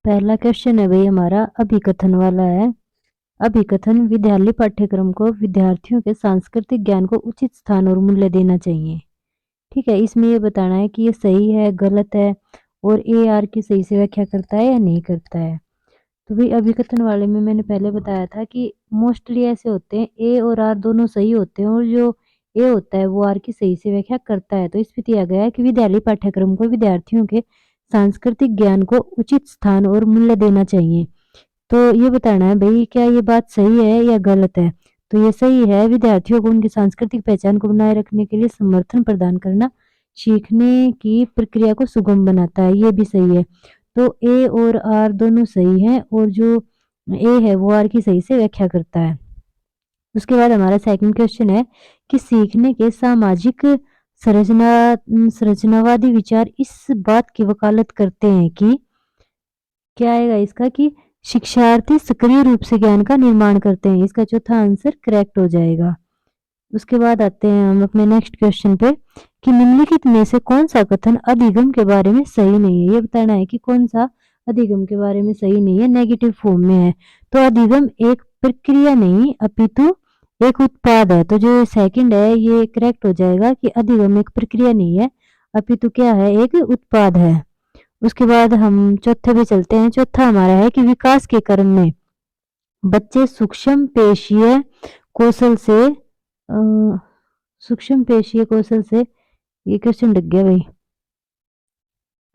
पहला क्वेश्चन है भाई हमारा अभिकथन वाला है। अभिकथन विद्यालय पाठ्यक्रम को विद्यार्थियों के सांस्कृतिक ज्ञान को उचित स्थान और मूल्य देना चाहिए। ठीक है, इसमें ये बताना है कि ये सही है, गलत है और ए आर की सही से व्याख्या करता है या नहीं करता है। तो भाई अभिकथन वाले में मैंने पहले बताया था कि मोस्टली ऐसे होते हैं ए और आर दोनों सही होते हैं और जो ए होता है वो आर की सही से व्याख्या करता है। तो इस पे दिया गया है कि विद्यालय पाठ्यक्रम को विद्यार्थियों के सांस्कृतिक ज्ञान को उचित स्थान और मूल्य देना चाहिए। तो ये बताना है भई क्या ये बात सही है या गलत है? तो ये सही है, विद्यार्थियों को उनकी सांस्कृतिक पहचान को बनाए रखने के लिए समर्थन प्रदान करना सीखने की प्रक्रिया को सुगम बनाता है, ये भी सही है। तो ए और आर दोनों सही हैं और जो ए है वो आर की सही से व्याख्या करता है। उसके बाद हमारा सेकंड क्वेश्चन है कि सीखने के सामाजिक संरचनावादी विचार इस बात की वकालत करते हैं कि क्या आएगा इसका कि शिक्षार्थी सक्रिय रूप से ज्ञान का निर्माण करते हैं। इसका चौथा आंसर करेक्ट हो जाएगा। उसके बाद आते हैं हम अपने नेक्स्ट क्वेश्चन पे कि निम्नलिखित में से कौन सा कथन अधिगम के बारे में सही नहीं है। ये बताना है कि कौन सा अधिगम के बारे में सही नहीं है, नेगेटिव फॉर्म में है। तो अधिगम एक प्रक्रिया नहीं अपितु एक उत्पाद है। तो जो सेकंड है ये करेक्ट हो जाएगा कि अधिगम एक प्रक्रिया नहीं है अपितु क्या है, एक उत्पाद है। उसके बाद हम चौथे पे चलते हैं। चौथा हमारा है कि विकास के क्रम में बच्चे सूक्ष्म पेशीय कौशल से ये क्वेश्चन लग गया भाई।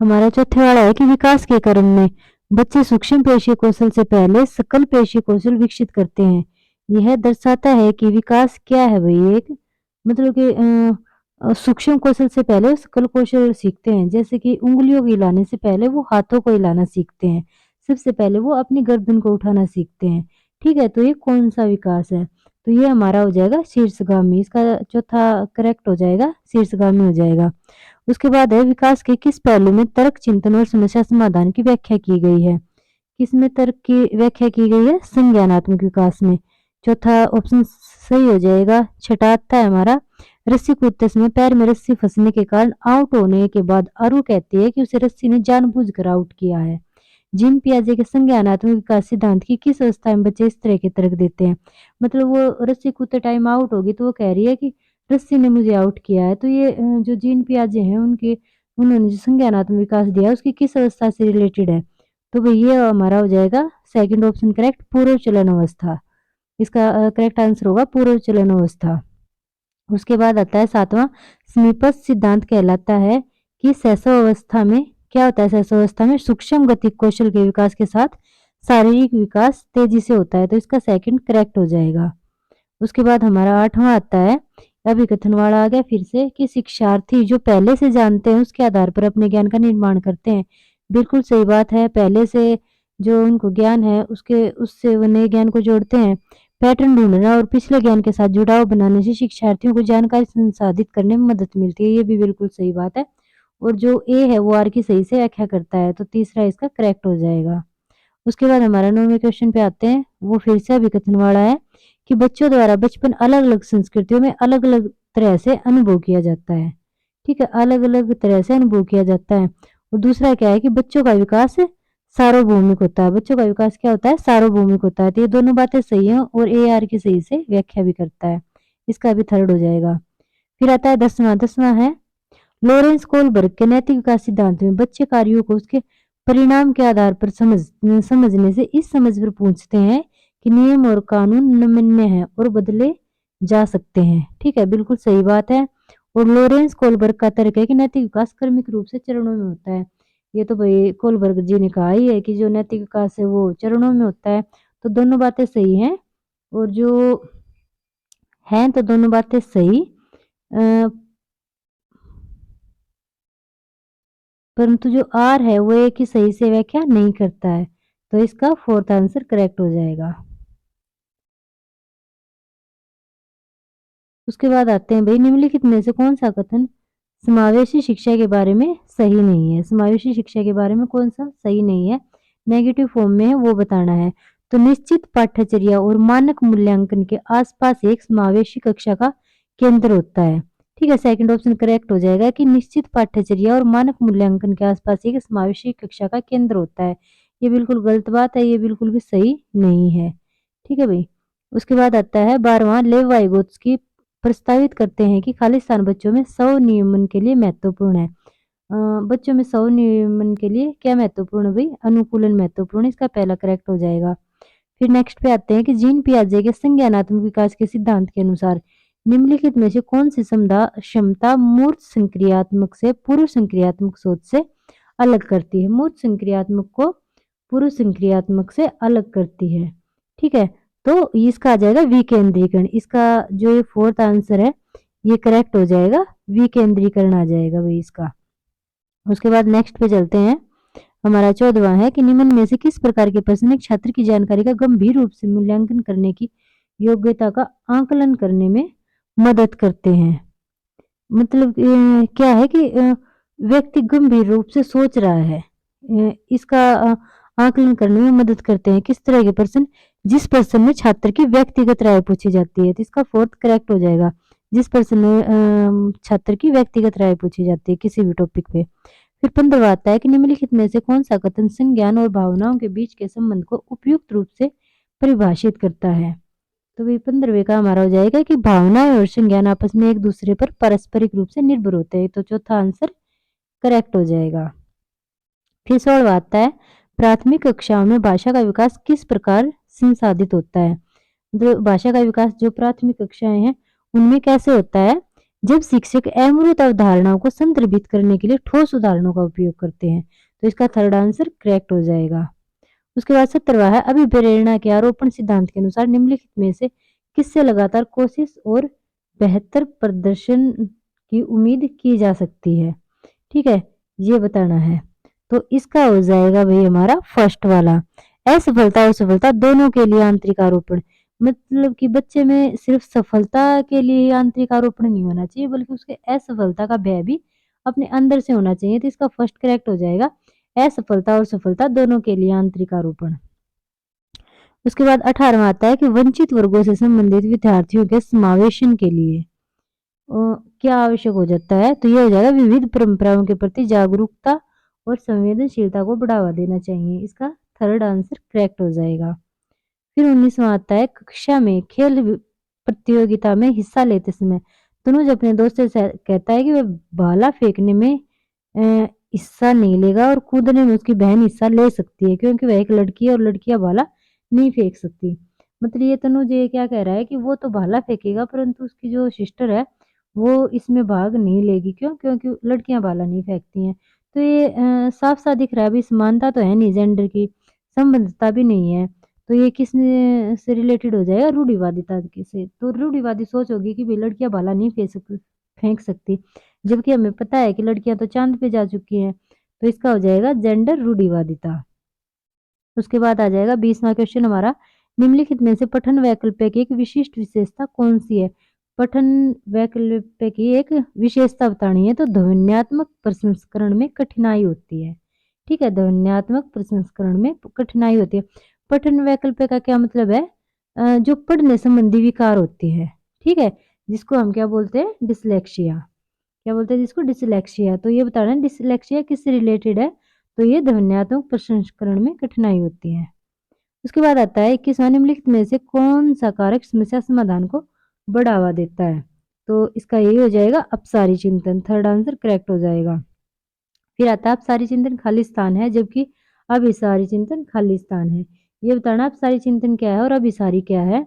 हमारा चौथे वाला है कि विकास के क्रम में बच्चे सूक्ष्म पेशीय कौशल से पहले सकल पेशीय कौशल विकसित करते हैं। यह दर्शाता है कि विकास क्या है भाई, एक मतलब कि सूक्ष्म कौशल से पहले वो सकल कौशल सीखते हैं। जैसे कि उंगलियों को हिलाने से पहले वो हाथों को हिलाना सीखते हैं, सबसे पहले वो अपनी गर्दन को उठाना सीखते हैं। ठीक है, तो ये कौन सा विकास है? तो ये हमारा हो जाएगा शीर्षगामी। इसका चौथा करेक्ट हो जाएगा, शीर्षगामी हो जाएगा। उसके बाद है विकास के किस पहलू में तर्क चिंतन और समस्या समाधान की व्याख्या की गई है। किसमें तर्क की व्याख्या की गई है? संज्ञानात्मक विकास में। चौथा ऑप्शन सही हो जाएगा। छठा आता है हमारा रस्सी कूदते समय पैर में रस्सी फंसने के कारण आउट होने के बाद अरु कहती है कि उसे रस्सी ने जानबूझकर आउट किया है। जीन पियाजे के संज्ञानात्मक विकास सिद्धांत की किस अवस्था में बच्चे इस तरह के तर्क देते हैं? मतलब वो रस्सी कूदते टाइम आउट होगी तो वो कह रही है कि रस्सी ने मुझे आउट किया है। तो ये जो जीन पियाजे हैं उनके उन्होंने जो संज्ञानात्मक विकास दिया है उसकी किस अवस्था से रिलेटेड है? तो भाई ये हमारा हो जाएगा सेकंड ऑप्शन करेक्ट, पूर्व चलन अवस्था। इसका करेक्ट आंसर होगा पूर्व चलन अवस्था। उसके बाद आता है सातवां समीपस्थ सिद्धांत कहलाता है कि शैशव अवस्था में क्या होता है? शैशव अवस्था में सूक्ष्म गतिक कौशल के विकास के साथ शारीरिक विकास तेजी से होता है। तो इसका सेकंड करेक्ट हो जाएगा। उसके बाद हमारा आठवां आता है अभिकथन वाला आ गया फिर से कि शिक्षार्थी जो पहले से जानते हैं उसके आधार पर अपने ज्ञान का निर्माण करते हैं। बिल्कुल सही बात है, पहले से जो उनको ज्ञान है उसके उससे वो नए ज्ञान को जोड़ते हैं। पैटर्न ढूंढना और पिछले ज्ञान के साथ जुड़ाव बनाने से शिक्षार्थियों को जानकारी संसाधित करने में मदद मिलती है। ये भी बिल्कुल सही बात है। और जो ए है वो आर की सही से व्याख्या करता है। तो तीसरा इसका करेक्ट हो जाएगा। उसके बाद हमारा 9वें क्वेश्चन पे आते हैं। वो फिर से अभिकथन वाला है कि बच्चों द्वारा बचपन अलग-अलग संस्कृतियों में अलग-अलग तरह से अनुभव किया जाता है। ठीक है, अलग-अलग तरह से अनुभव किया जाता है। और दूसरा क्या है कि बच्चों का विकास सार्वभौमिक होता है। बच्चों का विकास क्या होता है? सार्वभौमिक होता है। तो ये दोनों बातें सही हैं और ए आर की सही से व्याख्या भी करता है। इसका भी थर्ड हो जाएगा। फिर आता है 10वां। 10वां है लॉरेंस कोलबर्ग के नैतिक विकास सिद्धांत में बच्चे कार्यों को उसके परिणाम के आधार पर समझने से इस समझ पर पूछते हैं कि नियम और कानून नमनीय है और बदले जा सकते हैं। ठीक है, बिल्कुल सही बात है। और लॉरेंस कोलबर्ग का तर्क है कि नैतिक विकास क्रमिक रूप से चरणों में होता है। ये तो भाई कोलबर्ग जी ने कहा ही है कि जो नैतिक विकास है वो चरणों में होता है। तो दोनों बातें सही हैं और जो हैं तो दोनों बातें सही परंतु जो आर है वो एक ही सही से व्याख्या नहीं करता है। तो इसका फोर्थ आंसर करेक्ट हो जाएगा। उसके बाद आते हैं भाई निम्नलिखित में से कौन सा कथन समावेशी शिक्षा के बारे में सही नहीं है। समावेशी शिक्षा के बारे में कौन सा सही नहीं है, नेगेटिव फॉर्म में है, वो बताना है। तो निश्चित पाठ्यचर्या और मानक मूल्यांकन के आसपास एक समावेशी कक्षा का केंद्र होता है। ठीक है, सेकंड ऑप्शन करेक्ट हो जाएगा कि निश्चित पाठ्यचर्या और मानक मूल्यांकन के आसपास एक समावेशी कक्षा का केंद्र होता है। ये बिल्कुल गलत बात है, ये बिल्कुल भी सही नहीं है। ठीक है भई? उसके बाद आता है 12वां, लेव वाइगोत्स्की प्रस्तावित करते हैं कि खालिस्तान बच्चों में स्वनियमन के लिए महत्वपूर्ण है। बच्चों में स्वनियमन के लिए क्या महत्वपूर्ण है भई? अनुकूलन महत्वपूर्ण है, इसका पहला करेक्ट हो जाएगा। फिर नेक्स्ट पे आते हैं कि जीन पियाजे के संज्ञानात्मक विकास के सिद्धांत के अनुसार निम्नलिखित में से कौन सी क्षमता मूर्त संक्रियात्मक से पूर्व संक्रियात्मक सोच से अलग करती है? मूर्त संक्रियात्मक को पूर्व संक्रियात्मक से अलग करती है। ठीक है, तो इसका आ जाएगा विकेंद्रीकरण। इसका जो ये फोर्थ आंसर है ये करेक्ट हो जाएगा, विकेंद्रीकरण आ जाएगा भाई इसका। उसके बाद नेक्स्ट पे चलते हैं। हमारा 14वां है कि निम्न में से किस प्रकार के प्रश्न एक छात्र की जानकारी का गंभीर रूप से मूल्यांकन करने की योग्यता का आकलन करने में मदद करते हैं? मतलब क्या है कि व्यक्ति गंभीर रूप से सोच रहा है, इसका आकलन करने में मदद करते हैं। किस तरह के प्रश्न? जिस प्रश्न में छात्र की व्यक्तिगत राय पूछी जाती है, तो इसका फोर्थ करेक्ट हो जाएगा। जिस प्रश्न में छात्र की व्यक्तिगत राय पूछी जाती है किसी भी टॉपिक पे। फिर 15वां आता है कि निम्नलिखित में से कौन सा कथन संज्ञान और भावनाओं के बीच के संबंध को उपयुक्त रूप से परिभाषित करता है? तो वही 15वें का हमारा हो जाएगा कि भावनाएं और संज्ञान आपस में एक दूसरे पर पारस्परिक रूप से निर्भर होते हैं, तो चौथा आंसर करेक्ट हो जाएगा। फिर 16वां आता है, प्राथमिक कक्षाओं में भाषा का विकास किस प्रकार संसाधित होता है? मतलब भाषा का विकास जो प्राथमिक कक्षाएं हैं उनमें कैसे होता है? जब शिक्षक अमूर्त अवधारणाओं को संदर्भित करने के लिए ठोस उदाहरणों का उपयोग करते हैं, तो इसका थर्ड आंसर करेक्ट हो जाएगा। उसके बाद 17वां है, अभिप्रेरणा के आरोपण सिद्धांत के अनुसार निम्नलिखित में से किससे लगातार कोशिश और बेहतर प्रदर्शन की उम्मीद की जा सकती है? ठीक है, ये बताना है। तो इसका हो जाएगा भाई हमारा फर्स्ट वाला, असफलता और सफलता दोनों के लिए आंतरिक आरोपण। मतलब कि बच्चे में सिर्फ सफलता के लिए ही आंतरिक आरोपण नहीं होना चाहिए, बल्कि उसके असफलता का भय भी अपने अंदर से होना चाहिए। तो इसका फर्स्ट करेक्ट हो जाएगा, असफलता और सफलता दोनों के लिए आंतरिक आरोपण। उसके बाद 18वां आता है कि वंचित वर्गों से संबंधित विद्यार्थियों के समावेशन के लिए क्या आवश्यक हो जाता है? तो ये हो जाएगा विविध परंपराओं के प्रति जागरूकता और संवेदनशीलता को बढ़ावा देना चाहिए। इसका थर्ड आंसर करेक्ट हो जाएगा। फिर 19वां आता है, कक्षा में खेल प्रतियोगिता में हिस्सा लेते समय तनुज अपने दोस्त से कहता है कि वह भाला फेंकने में हिस्सा नहीं लेगा और कूदने में उसकी बहन हिस्सा ले सकती है, क्योंकि वह एक लड़की है और लड़कियां भाला नहीं फेंक सकती। मतलब ये तनुज ये क्या कह रहा है कि वो तो भाला फेंकेगा, परंतु उसकी जो सिस्टर है वो इसमें भाग नहीं लेगी। क्यों? क्योंकि लड़कियां भाला नहीं फेंकती हैं। तो ये साफ साफ दिख रहा है अभी समानता तो है नहीं, जेंडर की संबद्धता भी नहीं है। तो ये किस से रिलेटेड हो जाएगा? रूढ़िवादिता के से। तो रूढ़िवादी सोच होगी कि भाई लड़कियां भाला नहीं फेंक सकती, जबकि हमें पता है कि लड़कियां तो चांद पे जा चुकी हैं। तो इसका हो जाएगा जेंडर रूढ़िवादिता। उसके बाद आ जाएगा 20वां क्वेश्चन हमारा, निम्नलिखित में से पठन वैकल्पिक की एक विशिष्ट विशेषता कौन सी है? पठन वैकल्पिक की एक विशेषता बतानी है, तो ध्वन्यात्मक प्रसंस्करण में कठिनाई होती है। ठीक है, ध्वन्यात्मक प्रसंस्करण में कठिनाई होती है। पठन वैकल्पिक का क्या मतलब है? जो पढ़ने संबंधी विकार होते हैं, ठीक है, जिसको हम क्या बोलते हैं? डिसलेक्सिया। क्या बोलते हैं जिसको? डिसलेक्सिया। तो ये बताना है डिसलेक्सिया किससे रिलेटेड है? तो ये ध्वन्यात्मक प्रसंस्करण में कठिनाई होती है। उसके बाद आता है 21वां, निम्नलिखित में से कौन सा कारक समस्या समाधान को बढ़ावा देता है? तो इसका यही हो जाएगा अपसारी चिंतन। थर्ड आंसर करेक्ट हो जाएगा। फिर आता है अपसारी चिंतन खाली स्थान है, जबकि अभिसारी चिंतन खाली स्थान है। ये बताना अपसारी चिंतन क्या है और अभिसारी क्या है?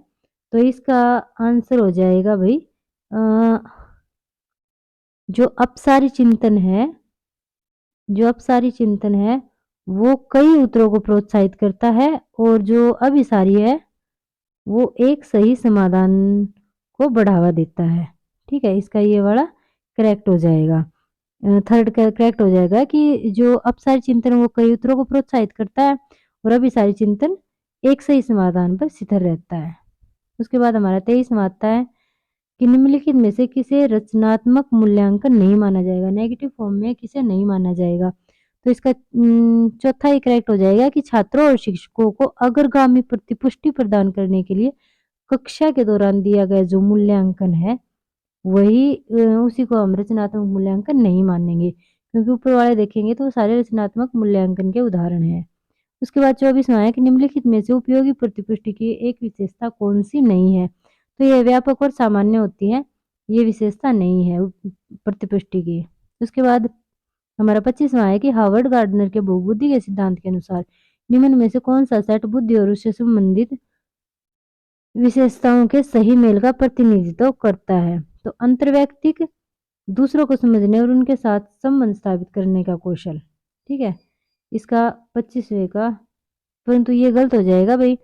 तो इसका आंसर हो जाएगा भाई जो अपसारी चिंतन है, जो अपसारी चिंतन है वो कई उत्तरों को प्रोत्साहित करता है, और जो अभिसारी है वो एक सही समाधान को बढ़ावा देता है। ठीक है, इसका ये वाला करेक्ट हो जाएगा। थर्ड करेक्ट हो जाएगा कि जो अपसारी चिंतन वो कई उत्तरों को प्रोत्साहित करता है और अभिसारी चिंतन एक सही समाधान पर स्थिर रहता है। उसके बाद हमारा 23वां आता है कि निम्नलिखित में से किसे रचनात्मक मूल्यांकन नहीं माना जाएगा? नेगेटिव फॉर्म में किसे नहीं माना जाएगा? तो इसका चौथा ही करेक्ट हो जाएगा कि छात्रों और शिक्षकों को अग्रगामी प्रतिपुष्टि प्रदान करने के लिए कक्षा के दौरान दिया गया जो मूल्यांकन है वही उसी को हम रचनात्मक मूल्यांकन नहीं मानेंगे, क्योंकि ऊपर वाले देखेंगे तो वो सारे रचनात्मक मूल्यांकन के उदाहरण हैं। उसके बाद 24वां है कि निम्नलिखित में से उपयोगी प्रतिपुष्टि की एक विशेषता कौन सी नहीं है? तो ये व्यापक और सामान्य होती है, ये विशेषता नहीं है प्रतिपुष्टि की। उसके बाद हमारा 25वां है कि हार्वर्ड गार्डनर के बहुबुद्धि के सिद्धांत के अनुसार निम्न में से कौन सा सेट बुद्धि और उससे संबंधित विशेषताओं के सही मेल का प्रतिनिधित्व करता है? तो अंतर्वैयक्तिक, दूसरों को समझने और उनके साथ संबंध स्थापित करने का कौशल। ठीक है, इसका 25वें का, परंतु ये गलत हो जाएगा भाई,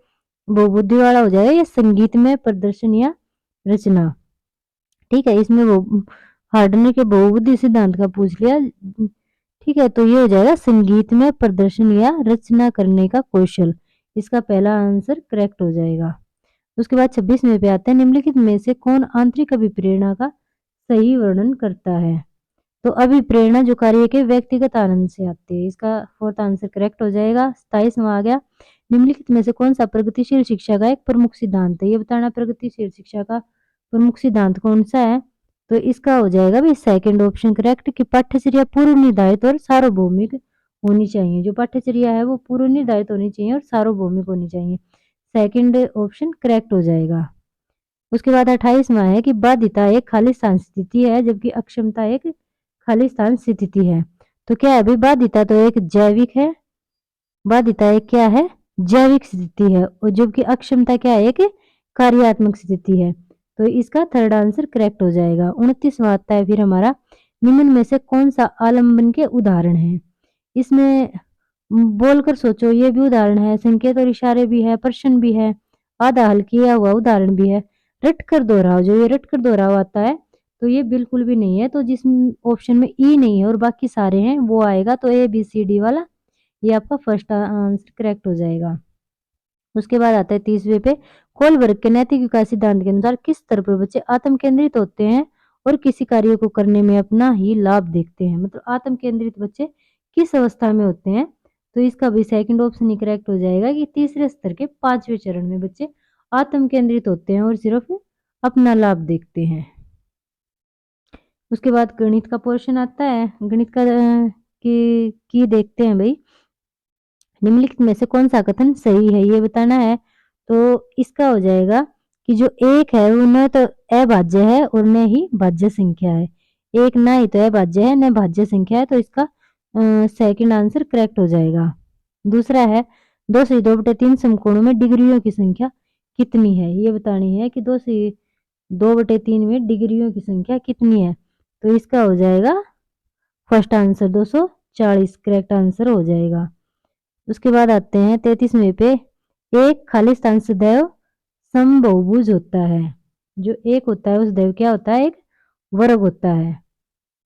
बहुबुद्धि वाला हो जाएगा, ये संगीत में प्रदर्शन या रचना। ठीक है, इसमें वो हार्डनर के बहुबुद्धि सिद्धांत का पूछ लिया। ठीक है, तो ये हो जाएगा संगीत में प्रदर्शन या रचना करने का कौशल। इसका पहला आंसर करेक्ट हो जाएगा। उसके बाद 26वें पे आते हैं, निम्नलिखित में से कौन आंतरिक अभिप्रेरणा का सही वर्णन करता है? तो अभिप्रेरणा जो कार्य के व्यक्तिगत आनंद से आती है, इसका फोर्थ आंसर करेक्ट हो जाएगा। 27वां आ गया, निम्नलिखित में से कौन सा प्रगतिशील शिक्षा का एक प्रमुख सिद्धांत है? ये बताना प्रगतिशील शिक्षा का प्रमुख सिद्धांत कौन सा है? तो इसका हो जाएगा भी सेकंड ऑप्शन करेक्ट, कि पाठ्यचर्या पूर्व निर्धारित और सार्वभौमिक होनी चाहिए। जो पाठ्यचर्या है वो पूर्व निर्धारित होनी चाहिए और सार्वभौमिक होनी चाहिए। सेकंड ऑप्शन करेक्ट हो जाएगा। उसके बाद 28वां है कि बाध्यता एक खालिस्तान स्थिति है जबकि अक्षमता एक खालिस्तान स्थिति है। तो क्या है भाई, बाध्यता तो एक जैविक है, बाध्यता एक क्या है, जैविक स्थिति है, और जबकि अक्षमता क्या है, एक कार्यात्मक स्थिति है। तो इसका थर्ड आंसर करेक्ट हो जाएगा। 29वां आता है फिर हमारा, निम्न में से कौन सा आलम्बन के उदाहरण है? इसमें बोलकर सोचो, ये भी उदाहरण है, संकेत और इशारे भी है, प्रश्न भी है, आधा हल किया हुआ उदाहरण भी है। रट कर दोहराओ, जो ये रट कर दोहराओ आता है तो ये बिल्कुल भी नहीं है। तो जिस ऑप्शन में ई नहीं है और बाकी सारे हैं वो आएगा, तो ए बी सी डी वाला ये आपका फर्स्ट आंसर करेक्ट हो जाएगा। उसके बाद आता है 30वें पे, कोलबर्ग के नैतिक विकास सिद्धांत के अनुसार किस स्तर पर बच्चे आत्म केंद्रित होते हैं और किसी कार्य को करने में अपना ही लाभ देखते हैं? मतलब आत्म केंद्रित बच्चे किस अवस्था में होते हैं? तो इसका भी सेकंड ऑप्शन ही करेक्ट हो जाएगा, कि तीसरे स्तर के 5वें चरण में बच्चे आत्म केंद्रित होते हैं और सिर्फ अपना लाभ देखते हैं। उसके बाद गणित का पोर्शन आता है, गणित का की देखते हैं भाई, निम्नलिखित में से कौन सा कथन सही है ये बताना है। तो इसका हो जाएगा कि जो एक है वो न तो अभाज्य है और न ही भाज्य संख्या है। एक ना ही तो अभाज्य है न भाज्य संख्या है, तो इसका सेकंड आंसर करेक्ट हो जाएगा। दूसरा है, 2 से 2/3 समकोणों में डिग्रियों की संख्या कितनी है? ये बतानी है कि 2 से 2/3 में डिग्रियों की संख्या कितनी है? तो इसका हो जाएगा फर्स्ट आंसर 240 करेक्ट आंसर हो जाएगा। उसके बाद आते हैं 33वें पे, एक खालिस्तान सदैव समबहुभुज होता है। जो एक होता है वो सदैव क्या होता है, एक वर्ग होता है।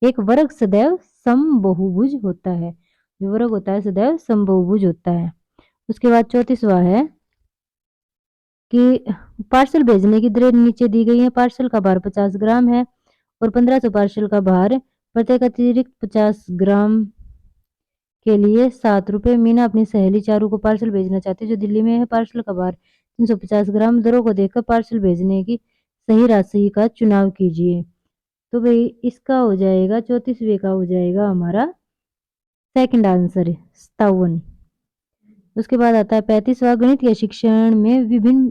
एक वर्ग सदैव समबहुभुज होता है, जो वर्ग होता है सदैव समबहुभुज होता है। उसके बाद 34वां है कि पार्सल भेजने की दर नीचे दी गई है। पार्सल का भार 50 ग्राम है और 1500 पार्सल का भार, प्रत्येक अतिरिक्त 50 ग्राम के लिए 7 रुपये। मीना अपनी सहेली चारू को पार्सल भेजना चाहती है जो दिल्ली में है। पार्सल का भार 350 ग्राम। दरों को देखकर पार्सल भेजने की सही राशि का चुनाव कीजिए। तो भाई इसका हो जाएगा 34वें का हो जाएगा हमारा सेकंड आंसर 57। उसके बाद आता है 35वां, गणित के शिक्षण में विभिन्न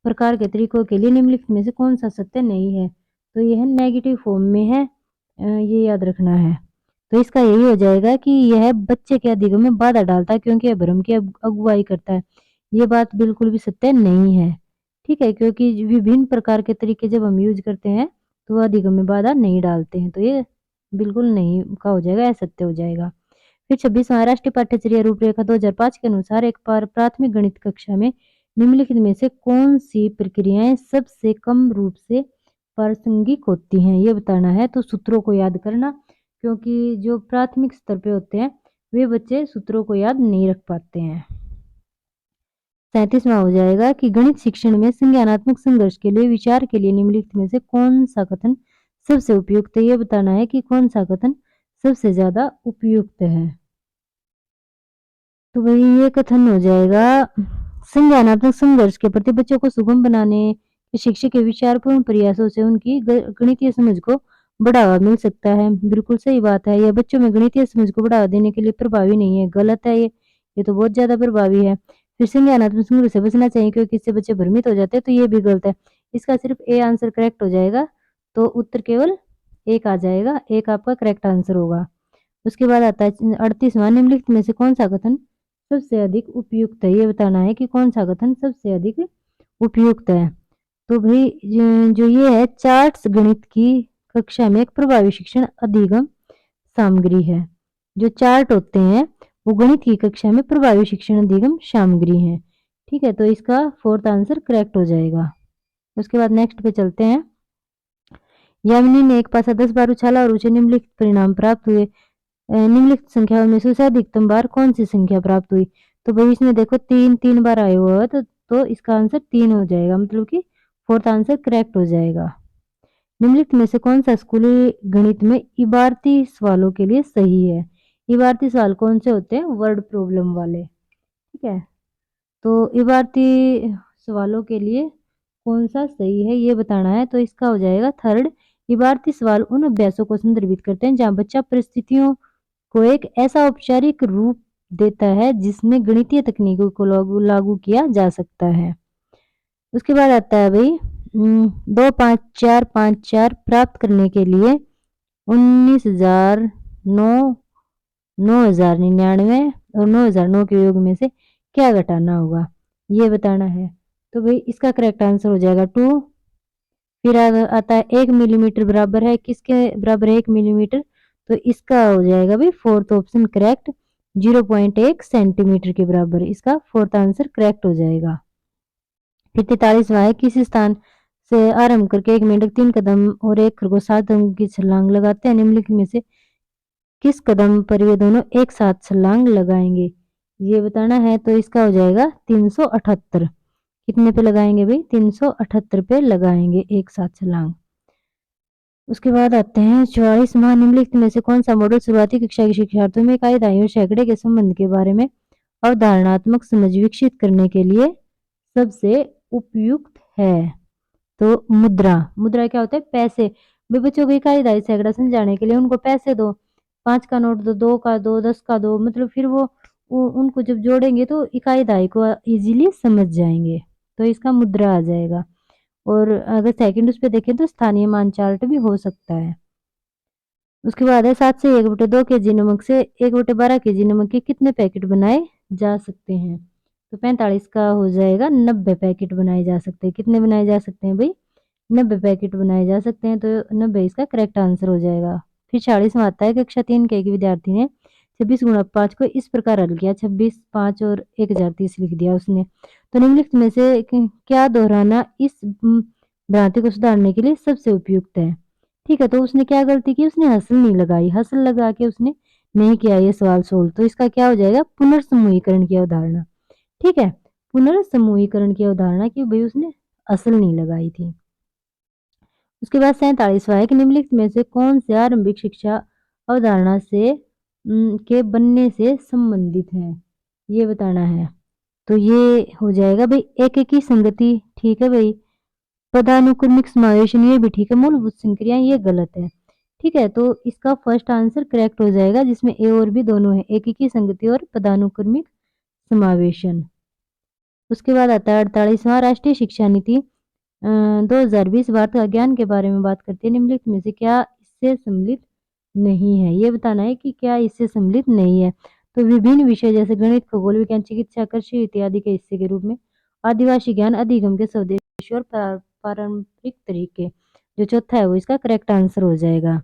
प्रकार के तरीकों के लिए निम्नलिखित में से कौन सा सत्य नहीं है? तो यह नेगेटिव फॉर्म में है, ये याद रखना है। तो इसका यही हो जाएगा कि यह बच्चे के अधिगम में बाधा डालता है क्योंकि यह भ्रम की अगुवाई करता है। ये बात बिल्कुल भी सत्य नहीं है। ठीक है, क्योंकि विभिन्न प्रकार के तरीके जब हम यूज करते हैं तो वह अधिगम में बाधा नहीं डालते हैं, तो ये बिल्कुल नहीं का हो जाएगा, असत्य हो जाएगा। फिर 26वां, राष्ट्रीय पाठ्यचर्या रूपरेखा 2005 के अनुसार एक प्राथमिक गणित कक्षा में निम्नलिखित में से कौन सी प्रक्रियाएं सबसे कम रूप से प्रासंगिक होती हैं? ये बताना है। तो सूत्रों को याद करना, क्योंकि जो प्राथमिक स्तर पे होते हैं वे बच्चे सूत्रों को याद नहीं रख पाते हैं। 37वां हो जाएगा कि गणित शिक्षण में संज्ञानात्मक संघर्ष के लिए विचार के लिए निम्नलिखित में से कौन सा कथन सबसे उपयुक्त है? ये बताना है कि कौन सा कथन सबसे ज्यादा उपयुक्त है। तो भाई ये कथन हो जाएगा, संज्ञानात्मक संघर्ष के प्रति बच्चों को सुगम बनाने के शिक्षक के विचारपूर्ण प्रयासों से उनकी गणितीय समझ को बढ़ावा मिल सकता है। बिल्कुल सही बात है, यह बच्चों में गणितीय समझ को बढ़ावा देने के लिए प्रभावी नहीं है, गलत है ये तो बहुत ज़्यादा प्रभावी है। फिर संज्ञानात्मक संग्रह से बचना चाहिए क्योंकि इससे बच्चे भ्रमित हो जाते हैं, तो ये भी गलत है। इसका सिर्फ ए आंसर करेक्ट हो जाएगा, तो उत्तर केवल एक आ जाएगा, एक आपका करेक्ट आंसर होगा। उसके बाद आता है 38वां, निम्नलिखित में से कौन सा कथन सबसे अधिक उपयुक्त है? ये बताना है कि कौन सा कथन सबसे अधिक उपयुक्त है। तो भाई जो ये है, चार्ट्स गणित की कक्षा में एक प्रभावी शिक्षण अधिगम सामग्री है। जो चार्ट होते हैं वो गणित की कक्षा में प्रभावी शिक्षण अधिगम सामग्री है। ठीक है, तो इसका फोर्थ आंसर करेक्ट हो जाएगा। उसके बाद नेक्स्ट पे चलते हैं। यामिनी ने एक पासा 10 बार उछाला और उसे निम्नलिखित परिणाम प्राप्त हुए। निम्नलिखित संख्याओं में से अधिकतम बार कौन सी संख्या प्राप्त हुई? तो भाई इसमें देखो 3 बार आया हुआ है, तो इसका आंसर 3 हो जाएगा, मतलब कि फोर्थ आंसर करेक्ट हो जाएगा। निम्नलिखित में से कौन सा स्कूली गणित में इबारती सवालों के लिए सही है? इबारती सवाल कौन से होते हैं? वर्ड प्रॉब्लम वाले। ठीक है, तो इबारती सवालों के लिए कौन सा सही है ये बताना है, तो इसका हो जाएगा थर्ड। इबारती सवाल उन अभ्यासों को संदर्भित करते हैं जहां बच्चा परिस्थितियों को एक ऐसा औपचारिक रूप देता है जिसमें गणितीय तकनीकों को लागू लागू किया जा सकता है। उसके बाद आता है भाई 25454 प्राप्त करने के लिए 19,009 9,099 और 9,009 के योग में से क्या घटाना होगा, ये बताना है। तो भाई इसका करेक्ट आंसर हो जाएगा 2। फिर आता है 1 मिलीमीटर बराबर है किसके बराबर है 1 मिलीमीटर, तो इसका हो जाएगा भाई फोर्थ ऑप्शन करेक्ट, 0.1 सेंटीमीटर के बराबर, इसका फोर्थ आंसर करेक्ट हो जाएगा। फिर 43वां है, किसी स्थान से आरंभ करके 1 मिनट 3 कदम और 1 खरगोश 7 अंक की छलांग लगाते हैं, निम्नलिखित में से किस कदम पर ये दोनों एक साथ छलांग लगाएंगे, ये बताना है। तो इसका हो जाएगा 378। कितने पे लगाएंगे भाई? 378 पे लगाएंगे एक साथ छलांग। उसके बाद आते हैं 44वां, निम्नलिखित में से कौन सा मॉडल शुरुआती कक्षा के शिक्षार्थियों में इकाई और सैकड़े के संबंध के बारे में अवधारणात्मक समझ विकसित करने के लिए सबसे उपयुक्त है? तो मुद्रा। मुद्रा क्या होता है? पैसे। भाई बच्चों को इकाई सैकड़ा समझाने के लिए उनको पैसे दो, 5 का नोट दो, 2 का दो, 10 का दो, मतलब फिर वो उनको जब जोड़ेंगे तो इकाई को इजीली समझ जाएंगे, तो इसका मुद्रा आ जाएगा। और अगर सेकंड उस पे देखें तो स्थानीय मान चार्ट भी हो सकता है। उसके बाद है 7 से 1/2 केजी नमक से 1/12 केजी नमक के कितने पैकेट बनाए जा सकते हैं? तो 45 का हो जाएगा 90 पैकेट बनाए जा सकते हैं। कितने बनाए जा सकते हैं भाई? 90 पैकेट बनाए जा सकते हैं, तो 90 इसका करेक्ट आंसर हो जाएगा। फिर 40वां आता है, कक्षा 3 के एक विद्यार्थी ने 26 गुणा 5 को इस प्रकार हल किया, 26, 5 और 1030 लिख दिया उसने। तो निम्नलिखित में से क्या दोहराना इस भ्रांति को सुधारने के लिए सबसे उपयुक्त है? ठीक है, तो उसने क्या गलती की? उसने हसल नहीं लगाई, हसल लगा के उसने नहीं किया ये सवाल सोल्व, तो इसका क्या हो जाएगा? पुनर्समूहीकरण की अवधारणा। ठीक है, पुनर्समूहीकरण की अवधारणा की भाई उसने असल नहीं लगाई थी। उसके बाद 47वां है कि निम्नलिखित में से कौन से आरंभिक शिक्षा अवधारणा से के बनने से संबंधित है, ये बताना है। तो ये हो जाएगा भाई एकीकी संगति। ठीक है भाई, पदानुक्रमिक समावेशन ये भी ठीक है, मूलभूत संक्रियाएं ये गलत है। ठीक है, तो इसका फर्स्ट आंसर करेक्ट हो जाएगा जिसमें ए और बी दोनों है, एकीकी संगति और पदानुक्रमिक समावेशन। उसके बाद आता है 48वां, राष्ट्रीय शिक्षा नीति 2020 भारत का ज्ञान के बारे में बात करती है, निम्नलिखित में से क्या इससे सम्मिलित नहीं है, ये बताना है कि क्या इससे सम्मिलित नहीं है। तो विभिन्न विषय जैसे गणित, खगोल विज्ञान, चिकित्सा, कृषि इत्यादि के हिस्से के रूप में आदिवासी ज्ञान अधिगम के स्वदेशी और पारंपरिक तरीके, जो चौथा है वो इसका करेक्ट आंसर हो जाएगा।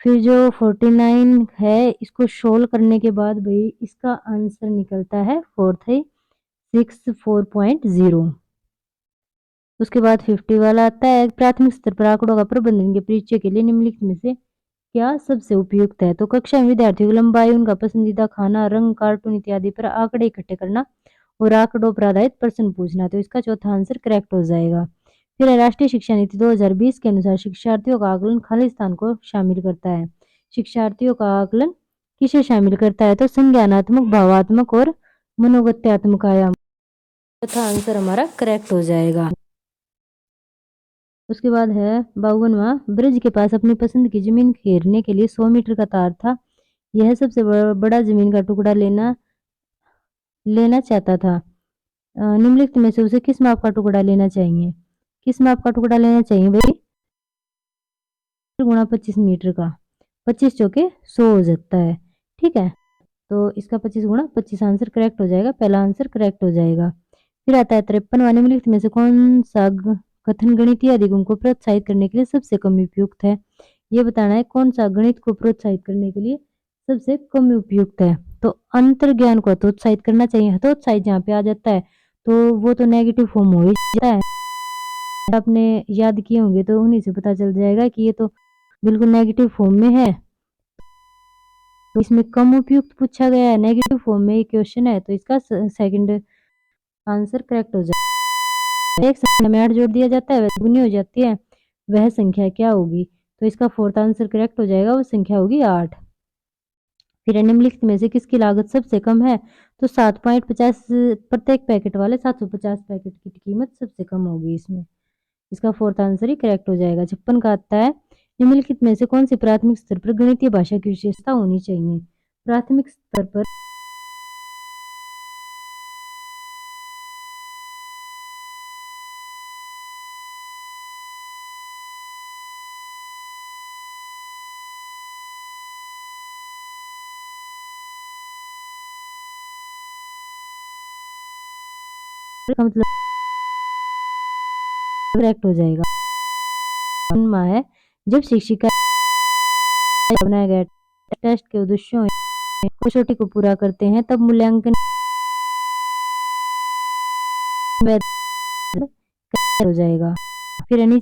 फिर जो 49 है इसको सोल्व करने के बाद भाई इसका आंसर निकलता है फोर्थ है 64.0। उसके बाद 50 वाला आता है, प्राथमिक स्तर पर आंकड़ों का प्रबंधन के परिचय के लिए निम्नलिखित में से क्या सबसे उपयुक्त है? तो कक्षा में विद्यार्थियों की लंबाई, उनका पसंदीदा खाना, रंग, कार्टून इत्यादि पर आंकड़े इकट्ठे करना और आंकड़ों पर आधारित प्रश्न पूछना, तो इसका चौथा आंसर करेक्ट हो जाएगा। फिर राष्ट्रीय शिक्षा नीति 2020 के अनुसार शिक्षार्थियों का आकलन खाली स्थान को शामिल करता है। शिक्षार्थियों का आकलन किसे शामिल करता है? तो संज्ञानात्मक, भावात्मक और मनोगत्यात्मक आयाम, चौथा आंसर हमारा करेक्ट हो जाएगा। उसके बाद है 52वां, ब्रज के पास अपनी पसंद की जमीन घेरने के लिए 100 मीटर का तार था। यह सबसे बड़ा जमीन का टुकड़ा लेना लेना चाहता था, निम्नलिखित में से उसे किस माप का टुकड़ा लेना चाहिए? किस माप का टुकड़ा लेना चाहिए भाई? गुणा 25 मीटर का। 25 चौके 100 हो जाता है। ठीक है, तो इसका 25 गुणा 25 आंसर करेक्ट हो जाएगा, पहला आंसर करेक्ट हो जाएगा। फिर आता है 53वां, निम्नलिखित में से कौन सा कथन गणितीय अधिगम को प्रोत्साहित करने के लिए सबसे कम उपयुक्त है? ये बताना है कौन सा गणित को प्रोत्साहित करने के लिए सबसे कम उपयुक्त है। तो अंतर्ज्ञान को हतोत्साहित करना चाहिए। हतोत्साहित जहाँ पे आ जाता है तो वो तो नेगेटिव फॉर्म हो ही जाता है। आपने याद किए होंगे तो उन्हीं से पता चल जाएगा कि ये तो बिल्कुल नेगेटिव फॉर्म में है। तो इसमें कम उपयुक्त पूछा गया है, नेगेटिव फॉर्म में ये क्वेश्चन है, तो इसका सेकंड आंसर करेक्ट हो जाएगा। एक संख्या में 8 जोड़ दिया जाता है, वह दुगनी हो जाती है, वह संख्या क्या होगी? तो इसका फोर्थ आंसर करेक्ट हो जाएगा, वो संख्या होगी 8। फिर निम्नलिखित में से किसकी लागत सबसे कम है? तो 7.50 प्रत्येक पैकेट वाले 750 पैकेट की कीमत सबसे कम होगी इसमें। इसका फोर्थ आंसर ही करेक्ट हो जाएगा। 56 का आता है, निम्नलिखित में से कौन सी प्राथमिक स्तर पर गणितीय भाषा की विशेषता होनी चाहिए? प्राथमिक स्तर पर का मतलब करेक्ट हो जाएगा। है जब शिक्षिका बनाया गया टेस्ट के उद्देश्यों कसौटी को पूरा करते हैं तब मूल्यांकन हो जाएगा। फिर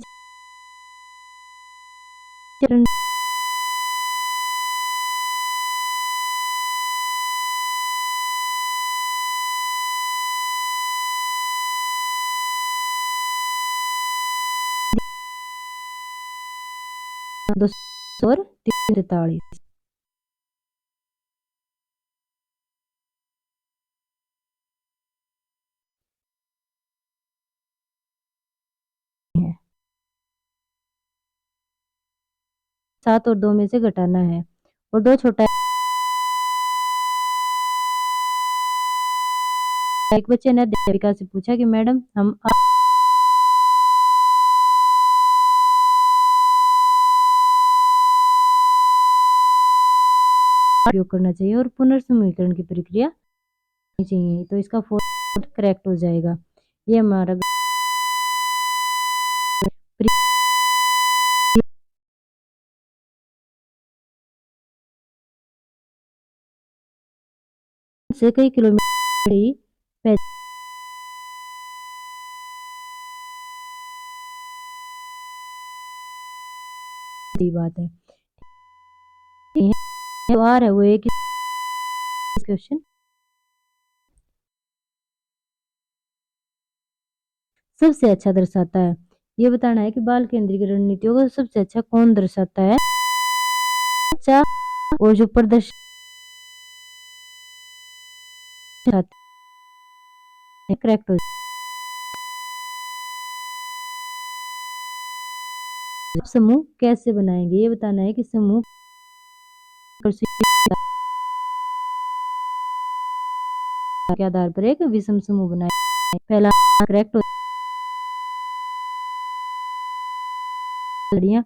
चरण 200 और 343 है। 7 और 2 में से घटाना है और 2 छोटा एक बच्चे ने अध्यापिका से पूछा कि मैडम हम उपयोग करना चाहिए और पुनर्समूहीकरण की प्रक्रिया चाहिए, तो इसका फोर्थ करेक्ट हो जाएगा। ये हमारा से कई किलोमीटर ही पहली बात है। जो आ रहा है वो एक क्वेश्चन सबसे अच्छा दर्शाता है। ये बताना है कि बाल केंद्रित रणनीतियों को सबसे अच्छा कौन दर्शाता है? अच्छा, और जो प्रदर्शन करेक्ट हो समूह कैसे बनाएंगे? ये बताना है कि समूह के आधार पर एक विषम समूह बनाए। पहला करेक्ट हो लड़ियां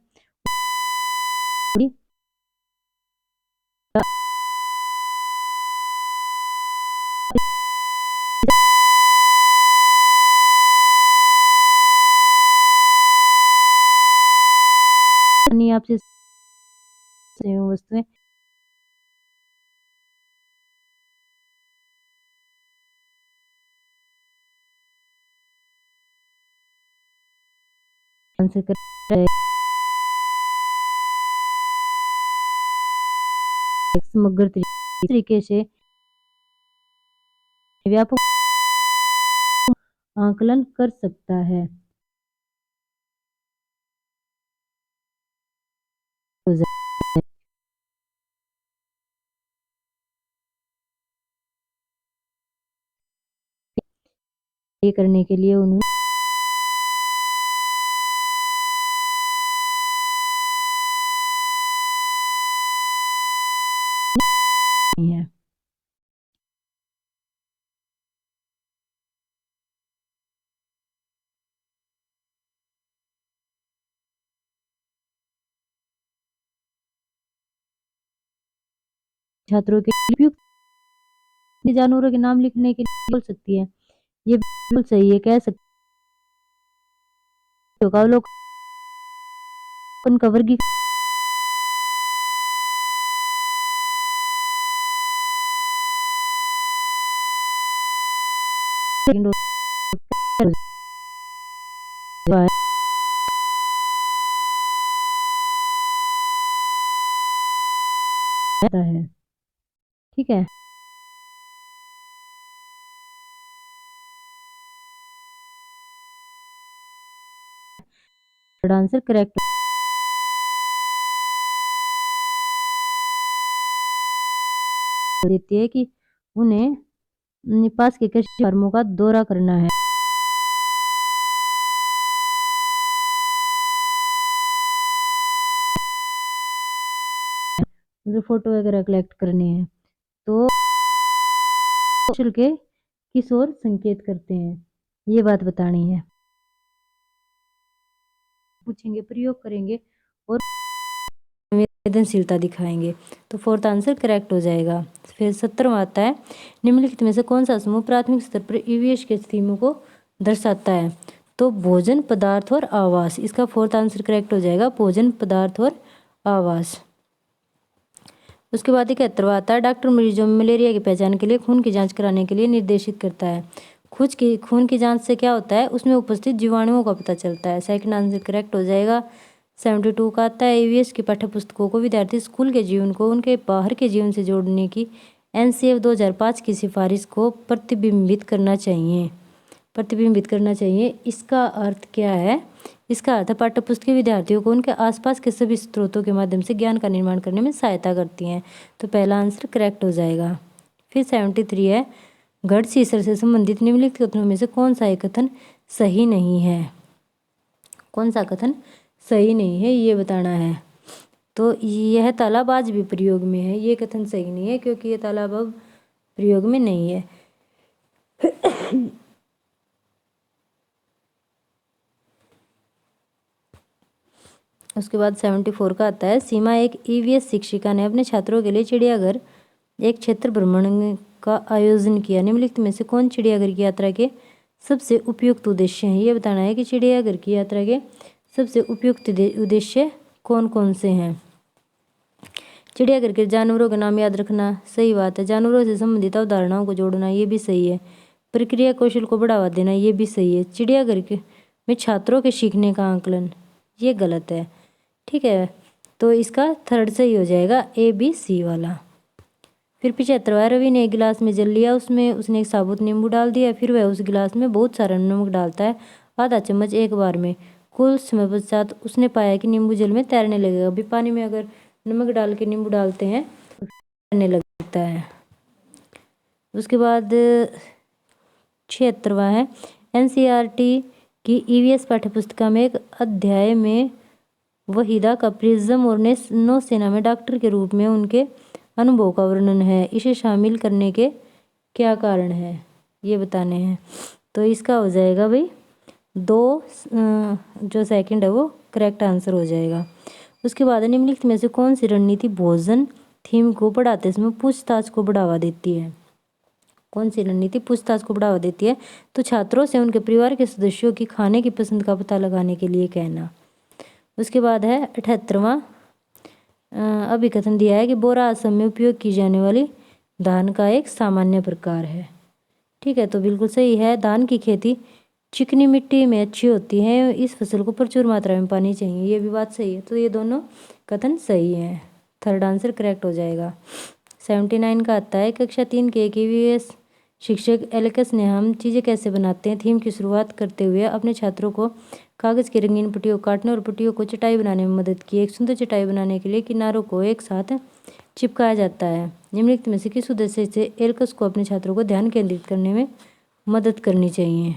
आपसे वस्तुएं आंसर कर समग्र तरीके से व्यापक आकलन कर सकता है। ये करने के लिए उन्होंने है छात्रों के लिए उपयुक्त जानवरों के नाम लिखने के लिए बोल सकती है। ये बिल्कुल सही है। कह सकते हो का अवलोकन का वर्गीकरण है। ठीक है, आंसर करेक्ट देती है कि उन्हें पास के कृषि फर्मों का दौरा करना है, जो फोटो वगैरह कलेक्ट करने हैं, तो कौशल के किस ओर संकेत करते हैं, ये बात बतानी है। पूछेंगे, प्रयोग करेंगे और संवेदनशीलता दिखाएंगे। तो फोर्थ आंसर करेक्ट हो जाएगा। फिर 17वां आता है, निम्नलिखित में से कौन सा समूह प्राथमिक स्तर पर ईवीएस के थीमों को दर्शाता है? तो भोजन, पदार्थ और आवास। इसका फोर्थ आंसर करेक्ट हो जाएगा, भोजन, पदार्थ और आवास। उसके बाद 71वां आता है, डॉक्टर मरीजों में मलेरिया की पहचान के लिए खून की जांच कराने के लिए निर्देशित करता है। खून की जांच से क्या होता है? उसमें उपस्थित जीवाणुओं का पता चलता है। सेकंड आंसर करेक्ट हो जाएगा। 72 का आता है, ईवीएस की पाठ्य पुस्तकों को विद्यार्थी स्कूल के जीवन को उनके बाहर के जीवन से जोड़ने की एनसीएफ 2005 की सिफारिश को प्रतिबिंबित करना चाहिए। इसका अर्थ क्या है? इसका अर्थ है पाठ्य पुस्तकें विद्यार्थियों को उनके आसपास के सभी स्रोतों के माध्यम से ज्ञान का निर्माण करने में सहायता करती हैं। तो पहला आंसर करेक्ट हो जाएगा। फिर 73 है, घड़ शीर्षक से संबंधित निम्नलिखित कथनों में से कौन सा एक कथन सही नहीं है? कौन सा कथन सही नहीं है, ये बताना है। तो यह तालाब आज भी प्रयोग में है, ये कथन सही नहीं है, क्योंकि ये तालाब अब प्रयोग में नहीं है। उसके बाद 74 का आता है, सीमा एक ईवीएस शिक्षिका ने अपने छात्रों के लिए चिड़ियाघर एक क्षेत्र भ्रमण का आयोजन किया। निम्नलिखित में से कौन चिड़ियाघर की यात्रा के सबसे उपयुक्त उद्देश्य हैं? ये बताना है कि चिड़ियाघर की यात्रा के सबसे उपयुक्त उद्देश्य कौन कौन से हैं। चिड़ियाघर के जानवरों के नाम याद रखना, सही बात है। जानवरों से संबंधित अवधारणाओं को जोड़ना, ये भी सही है। प्रक्रिया कौशल को बढ़ावा देना, ये भी सही है। चिड़ियाघर में छात्रों के सीखने का आंकलन, ये गलत है। ठीक है, तो इसका थर्ड सही हो जाएगा, ABC वाला। फिर 75वां, रवि ने एक गिलास में जल लिया, उसमें उसने एक साबुत नींबू डाल दिया, फिर वह उस गिलास में बहुत सारा नमक डालता है, आधा चम्मच एक बार में। कुछ समय पश्चात उसने पाया कि नींबू जल में तैरने लगेगा। अभी पानी में अगर नमक डाल के नींबू डालते हैं तो तैरने लगता है। उसके बाद 76वां है, NCERT की EVS पाठ्यपुस्तिका में एक अध्याय में वहीदा का प्रिज्म और नौसेना में डॉक्टर के रूप में उनके अनुभव का वर्णन है। इसे शामिल करने के क्या कारण है, ये बताने हैं। तो इसका हो जाएगा भाई 2, जो सेकंड है वो करेक्ट आंसर हो जाएगा। उसके बाद निम्नलिखित में से कौन सी रणनीति भोजन थीम को पढ़ाते समय पूछताछ को बढ़ावा देती है? कौन सी रणनीति पूछताछ को बढ़ावा देती है? तो छात्रों से उनके परिवार के सदस्यों की खाने की पसंद का पता लगाने के लिए कहना। उसके बाद है 78वां, अभिकथन दिया है कि बोरा असम में उपयोग की जाने वाली धान का एक सामान्य प्रकार है। ठीक है, तो बिल्कुल सही है। धान की खेती चिकनी मिट्टी में अच्छी होती है, इस फसल को प्रचुर मात्रा में पानी चाहिए, ये भी बात सही है। तो ये दोनों कथन सही हैं, थर्ड आंसर करेक्ट हो जाएगा। 79 का आता है, कक्षा 3 के EVS शिक्षक एलेक्स ने हम चीज़ें कैसे बनाते हैं थीम की शुरुआत करते हुए अपने छात्रों को कागज़ की रंगीन पट्टियों को काटने और पट्टियों को चटाई बनाने में मदद की। एक सुंदर चटाई बनाने के लिए किनारों को एक साथ चिपकाया जाता है। निम्नलिखित में से किस उद्देश्य से एल्कस को अपने छात्रों को ध्यान केंद्रित करने में मदद करनी चाहिए,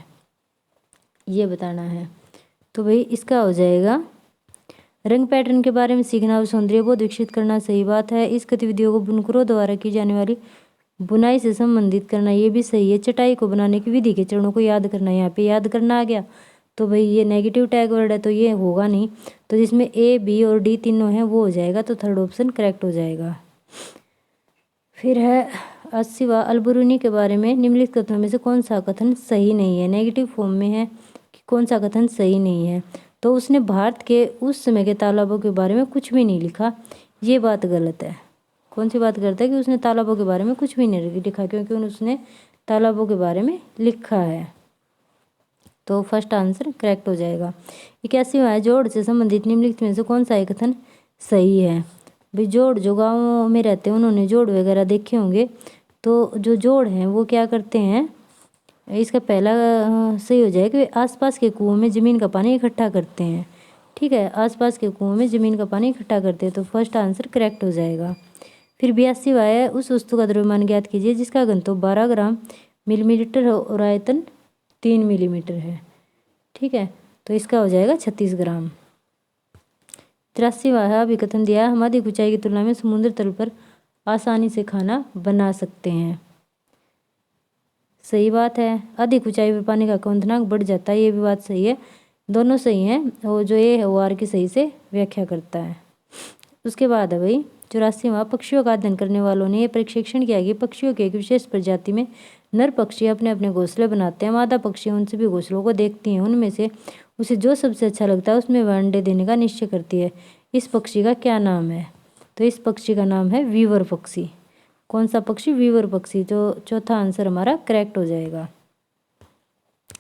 ये बताना है। तो भाई इसका हो जाएगा रंग पैटर्न के बारे में सीखना और सौंदर्य बोध विकसित करना, सही बात है। इस गतिविधियों को बुनकरों द्वारा की जाने वाली बुनाई से संबंधित करना, ये भी सही है। चटाई को बनाने की विधि के चरणों को याद करना, यहाँ पे याद करना आ गया। तो भाई ये नेगेटिव टैग वर्ड है तो ये होगा नहीं, तो जिसमें A, B और D तीनों हैं वो हो जाएगा। तो थर्ड ऑप्शन करेक्ट हो जाएगा। फिर है 80वां, अलबरूनी के बारे में निम्नलिखित कथनों में से कौन सा कथन सही नहीं है। नेगेटिव फॉर्म में है कि कौन सा कथन सही नहीं है। तो उसने भारत के उस समय के तालाबों के बारे में कुछ भी नहीं लिखा, ये बात गलत है। कौन सी बात गलत है? कि उसने तालाबों के बारे में कुछ भी नहीं लिखा, क्योंकि उसने तालाबों के बारे में लिखा है। तो फर्स्ट आंसर करेक्ट हो जाएगा। 81वां है, जोड़ से संबंधित निम्नलिखित में से कौन सा एक कथन सही है। भाई जोड़ जो गाँव में रहते हैं उन्होंने जोड़ वगैरह देखे होंगे। तो जो जोड़ हैं वो क्या करते हैं, इसका पहला सही हो जाएगा कि आसपास के कुओं में ज़मीन का पानी इकट्ठा करते हैं। ठीक है, आसपास के कुओं में ज़मीन का पानी इकट्ठा करते हैं, तो फर्स्ट आंसर करेक्ट हो जाएगा। फिर 82वां है, उस वस्तु का द्रव्यमान ज्ञात कीजिए जिसका घनत्व 12 ग्राम मिलीमीटर और आयतन 3 मिलीमीटर है। ठीक है, तो इसका हो जाएगा 36 ग्राम। 83वां है, अभिकथन दिया है, हम अधिक ऊंचाई की तुलना में समुद्र तल पर आसानी से खाना बना सकते हैं। सही बात है, अधिक ऊंचाई पर पानी का क्वथनांक बढ़ जाता है, ये भी बात सही है। दोनों सही हैं, और जो ये है वो आर की सही से व्याख्या करता है। उसके बाद है भाई 84वां, पक्षियों का अध्ययन करने वालों ने यह प्रशिक्षण किया कि पक्षियों की एक विशेष प्रजाति में नर पक्षी अपने अपने घोंसले बनाते हैं। मादा पक्षी उन सभी घोंसलों को देखती हैं, उनमें से उसे जो सबसे अच्छा लगता है उसमें वह अंडे देने का निश्चय करती है। इस पक्षी का क्या नाम है? तो इस पक्षी का नाम है वीवर पक्षी। कौन सा पक्षी? वीवर पक्षी। तो चौथा आंसर हमारा करेक्ट हो जाएगा।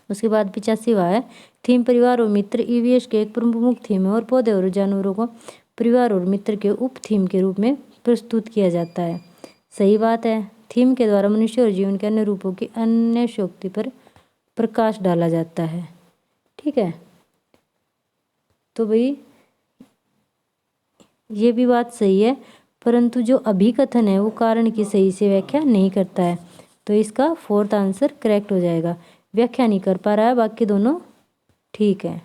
उसके बाद 85वां है, थीम परिवार और मित्र ईवीएस के एक प्रमुख थीम है और पौधे और जानवरों को परिवार और मित्र के उप थीम के रूप में प्रस्तुत किया जाता है। सही बात है, थीम के द्वारा मनुष्य और जीवन के अन्य रूपों की अन्य शक्ति पर प्रकाश डाला जाता है। ठीक है, तो भाई ये भी बात सही है, परंतु जो अभिकथन है वो कारण की सही से व्याख्या नहीं करता है, तो इसका फोर्थ आंसर करेक्ट हो जाएगा। व्याख्या नहीं कर पा रहा है, बाकी दोनों ठीक है।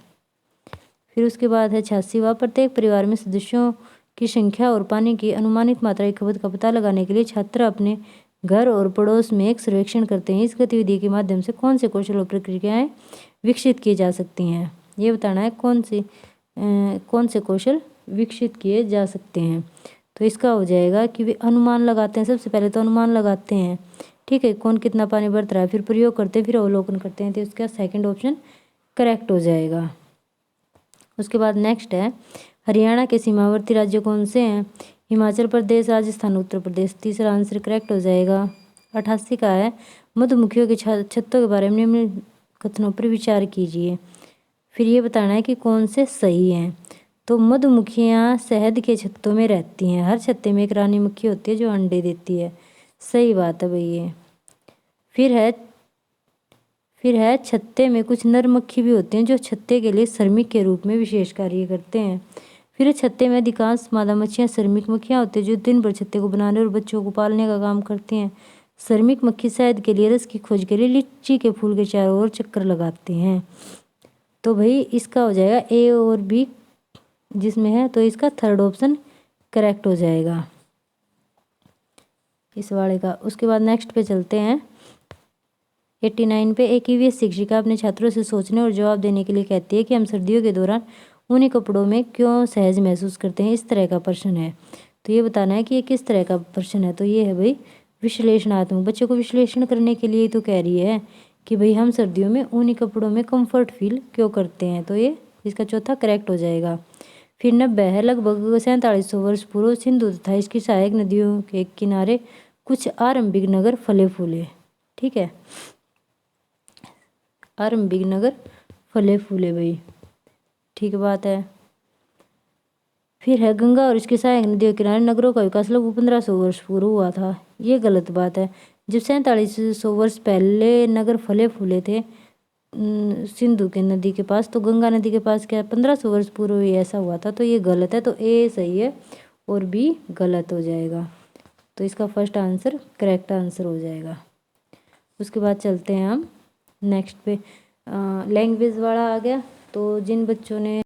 फिर उसके बाद है 86वां, प्रत्येक परिवार में सदस्यों की संख्या और पानी की अनुमानित मात्रा की खपत का पता लगाने के लिए छात्र अपने घर और पड़ोस में एक सर्वेक्षण करते हैं। इस गतिविधि के माध्यम से कौन से कौशल और प्रक्रियाएं विकसित की जा सकती हैं, ये बताना है कौन से कौशल विकसित किए जा सकते हैं। तो इसका हो जाएगा कि वे अनुमान लगाते हैं, सबसे पहले तो अनुमान लगाते हैं। ठीक है, कौन कितना पानी बरत रहा है, फिर प्रयोग करते हैं, फिर अवलोकन करते हैं, तो इसका सेकंड ऑप्शन करेक्ट हो जाएगा। उसके बाद नेक्स्ट है, हरियाणा के सीमावर्ती राज्य कौन से हैं? हिमाचल प्रदेश, राजस्थान, उत्तर प्रदेश। तीसरा आंसर करेक्ट हो जाएगा। 88 का है, मधुमक्खियों के छत्तों के बारे में निम्न कथनों पर विचार कीजिए। फिर ये बताना है कि कौन से सही हैं। तो मधुमक्खियाँ शहद के छत्तों में रहती हैं, हर छत्ते में एक रानी मक्खी होती है जो अंडे देती है। सही बात है भाई ये। फिर है छत्ते में कुछ नर मक्खी भी होते हैं जो छत्ते के लिए श्रमिक के रूप में विशेष कार्य करते हैं। फिर छत्ते में अधिकांश मादा मक्खियाँ श्रमिक मक्खियाँ होती हैं जो दिन भर छत्ते को बनाने और बच्चों को पालने का काम करती हैं। श्रमिक मक्खी शहद के लिए रस की खोज के लिए लीची के फूल के चारों ओर चक्कर लगाते हैं। तो भाई इसका हो जाएगा ए और बी जिसमें है, तो इसका थर्ड ऑप्शन करेक्ट हो जाएगा इस वाले का। उसके बाद नेक्स्ट पे चलते हैं 89 पे। एक ईवीएस शिक्षिका अपने छात्रों से सोचने और जवाब देने के लिए कहती है कि हम सर्दियों के दौरान ऊनी कपड़ों में क्यों सहज महसूस करते हैं। इस तरह का प्रश्न है, तो ये बताना है कि ये किस तरह का प्रश्न है। तो ये है भाई विश्लेषणात्मक, बच्चों को विश्लेषण करने के लिए तो कह रही है कि भाई हम सर्दियों में ऊनी कपड़ों में कंफर्ट फील क्यों करते हैं, तो ये इसका चौथा करेक्ट हो जाएगा। फिर 90 है, लगभग 4700 वर्ष पूर्व सिंधु तथा इसकी सहायक नदियों के किनारे कुछ आरंभिक नगर फले फूले। ठीक है, आरंभिक नगर फले फूले भाई, ठीक बात है। फिर है, गंगा और इसकी सहायक नदियों के किनारे नगरों का विकास लगभग 1500 वर्ष पूर्व हुआ था। ये गलत बात है। जब 4700 वर्ष पहले नगर फले फूले थे सिंधु के नदी के पास, तो गंगा नदी के पास क्या 1500 वर्ष पूर्व ही ऐसा हुआ था, तो ये गलत है। तो ए सही है और बी गलत हो जाएगा, तो इसका फर्स्ट आंसर करेक्ट आंसर हो जाएगा। उसके बाद चलते हैं हम नेक्स्ट पे, लैंग्वेज वाला आ गया। तो जिन बच्चों ने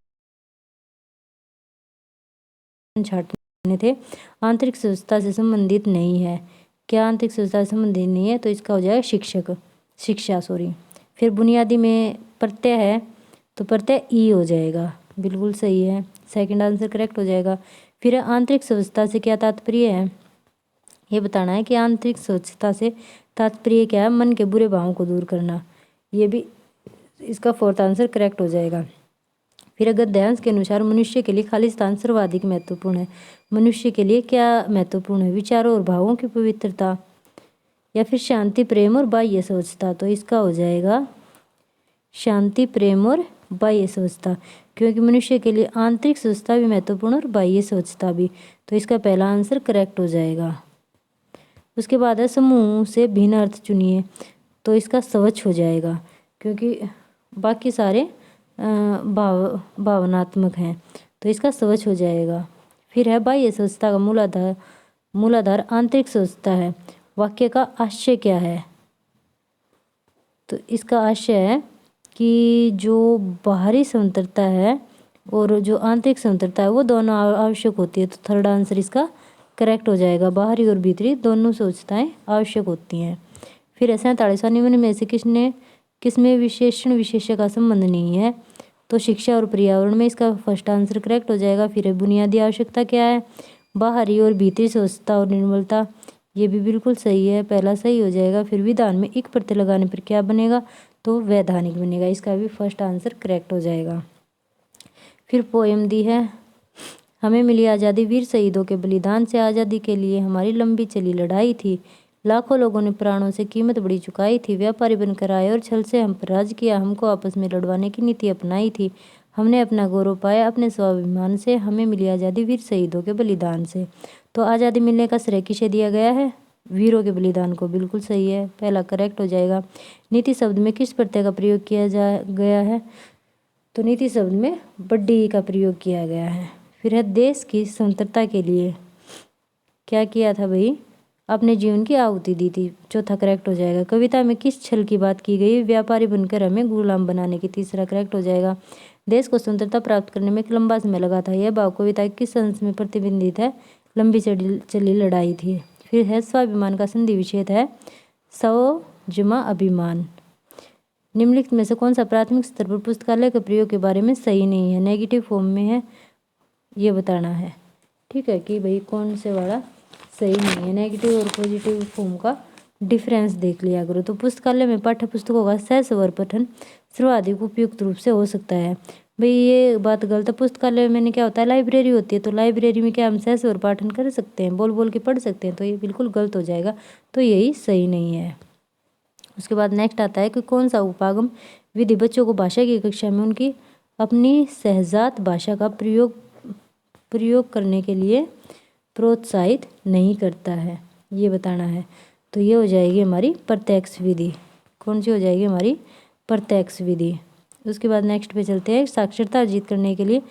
छाटने थे आंतरिक व्यवस्था से संबंधित नहीं है, क्या आंतरिक व्यवस्था से संबंधित नहीं है, तो इसका हो जाएगा शिक्षा। फिर बुनियादी में प्रत्यय है, तो प्रत्यय ई हो जाएगा, बिल्कुल सही है, सेकंड आंसर करेक्ट हो जाएगा। फिर आंतरिक व्यवस्था से क्या तात्पर्य है, ये बताना है कि आंतरिक स्वच्छता से तात्पर्य क्या है, मन के बुरे भावों को दूर करना। ये भी इसका फोर्थ आंसर करेक्ट हो जाएगा। फिर अगर गद्यांश के अनुसार मनुष्य के लिए खालिस्तान सर्वाधिक महत्वपूर्ण है, मनुष्य के लिए क्या महत्वपूर्ण है, विचारों और भावों की पवित्रता या फिर शांति, प्रेम और बाह्य स्वच्छता। तो इसका हो जाएगा शांति, प्रेम और बाह्य स्वच्छता, क्योंकि मनुष्य के लिए आंतरिक स्वच्छता भी महत्वपूर्ण और बाह्य स्वच्छता भी। तो इसका पहला आंसर करेक्ट हो जाएगा। उसके बाद है समूह से भिन्न अर्थ चुनिए। तो इसका स्वच्छ हो जाएगा, क्योंकि बाकी सारे भावनात्मक हैं। तो इसका स्वच्छ हो जाएगा। फिर है बाह्य स्वच्छता का मूलाधार आंतरिक स्वच्छता है। वाक्य का आशय क्या है? तो इसका आशय है कि जो बाहरी स्वतंत्रता है और जो आंतरिक स्वतंत्रता है वो दोनों आवश्यक होती है। तो थर्ड आंसर इसका करेक्ट हो जाएगा। बाहरी और भीतरी दोनों स्वच्छताएं आवश्यक होती हैं। फिर ऐसा 47वां निम्न में से किसमें विशेषण विशेष्य का संबंध नहीं है? तो शिक्षा और पर्यावरण में इसका फर्स्ट आंसर करेक्ट हो जाएगा। फिर बुनियादी आवश्यकता क्या है? बाहरी और भीतरी स्वच्छता और निर्मलता। ये भी बिल्कुल सही है, पहला सही हो जाएगा। फिर विधान में एक प्रत्यय लगाने पर क्या बनेगा? तो वैधानिक बनेगा। इसका भी फर्स्ट आंसर करेक्ट हो जाएगा। फिर पोएम दी है, हमें मिली आज़ादी वीर शहीदों के बलिदान से, आज़ादी के लिए हमारी लंबी चली लड़ाई थी, लाखों लोगों ने प्राणों से कीमत बड़ी चुकाई थी, व्यापारी बनकर आए और छल से हम पर राज किया, हमको आपस में लड़वाने की नीति अपनाई थी, हमने अपना गौरव पाया अपने स्वाभिमान से, हमें मिली आज़ादी वीर शहीदों के बलिदान से। तो आज़ादी मिलने का श्रेय किसे दिया गया है? वीरों के बलिदान को। बिल्कुल सही है, पहला करेक्ट हो जाएगा। नीति शब्द में किस प्रत्यय का प्रयोग किया गया है? तो नीति शब्द में बड्डी का प्रयोग किया गया है। फिर है देश की स्वतंत्रता के लिए क्या किया था भाई? अपने जीवन की आहुति दी थी। चौथा करेक्ट हो जाएगा। कविता में किस छल की बात की गई? व्यापारी बनकर हमें गुलाम बनाने की। तीसरा करेक्ट हो जाएगा। देश को स्वतंत्रता प्राप्त करने में एक लंबा समय लगा था। यह भाव कविता किस अंश में प्रतिबिंबित है? लंबी चली लड़ाई थी। फिर है स्वाभिमान का संधि विच्छेद है स्वजमा अभिमान। निम्नलिखित में से कौन सा प्राथमिक स्तर पर पुस्तकालय के प्रयोग के बारे में सही नहीं है? नेगेटिव फॉर्म में है, ये बताना है। ठीक है कि भाई कौन से वाला सही नहीं है। नेगेटिव और पॉजिटिव फॉर्म का डिफरेंस देख लिया करो। तो पुस्तकालय में पाठ्य पुस्तकों का सहस्वर पठन सर्वाधिक उपयुक्त रूप से हो सकता है। भाई ये बात गलत है। पुस्तकालय में क्या होता है? लाइब्रेरी होती है। तो लाइब्रेरी में क्या हम सहस्वर पाठन कर सकते हैं, बोल बोल के पढ़ सकते हैं? तो ये बिल्कुल गलत हो जाएगा। तो यही सही नहीं है। उसके बाद नेक्स्ट आता है कि कौन सा उपागम विधि बच्चों को भाषा की कक्षा में उनकी अपनी सहजात भाषा का प्रयोग करने के लिए प्रोत्साहित नहीं करता है? ये बताना है। तो ये हो जाएगी हमारी प्रत्यक्ष विधि। कौन सी हो जाएगी? हमारी प्रत्यक्ष विधि। उसके बाद नेक्स्ट पे चलते हैं। साक्षरता अर्जित करने के लिए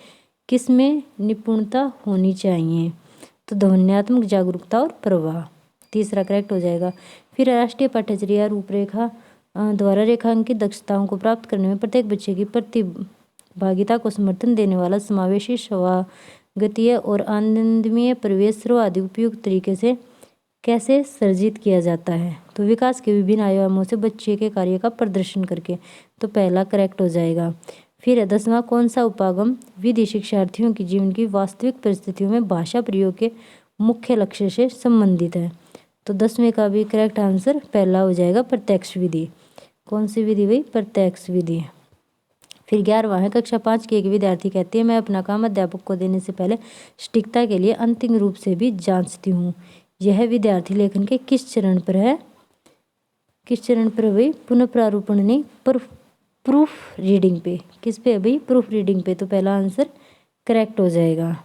किसमें निपुणता होनी चाहिए? तो ध्वन्यात्मक जागरूकता और प्रवाह। तीसरा करेक्ट हो जाएगा। फिर राष्ट्रीय पाठ्यचर्या रूपरेखा द्वारा रेखांकित दक्षताओं को प्राप्त करने में प्रत्येक बच्चे की प्रतिभागिता को समर्थन देने वाला समावेशी स्वागतीय और आनंदमय परिवेश सर्वाधिक उपयुक्त तरीके से कैसे सर्जित किया जाता है? तो विकास के विभिन्न आयामों से बच्चे के कार्य का प्रदर्शन करके। तो पहला करेक्ट हो जाएगा। फिर 10वां कौन सा उपागम विधि शिक्षार्थियों की जीवन की वास्तविक परिस्थितियों में भाषा प्रयोग के मुख्य लक्ष्य से संबंधित है? तो 10वें का भी करेक्ट आंसर पहला हो जाएगा, प्रत्यक्ष विधि। कौन सी विधि भाई? प्रत्यक्ष विधि। फिर 11वां है, कक्षा 5 की एक विद्यार्थी कहती है, मैं अपना काम अध्यापक को देने से पहले सटीकता के लिए अंतिम रूप से भी जांचती हूँ। यह विद्यार्थी लेखन के किस चरण पर है? किस चरण पर है भाई? पुनः प्रारूपण नहीं, पर प्रूफ रीडिंग पे। किस पे है भाई? प्रूफ रीडिंग पे। तो पहला आंसर करेक्ट हो जाएगा।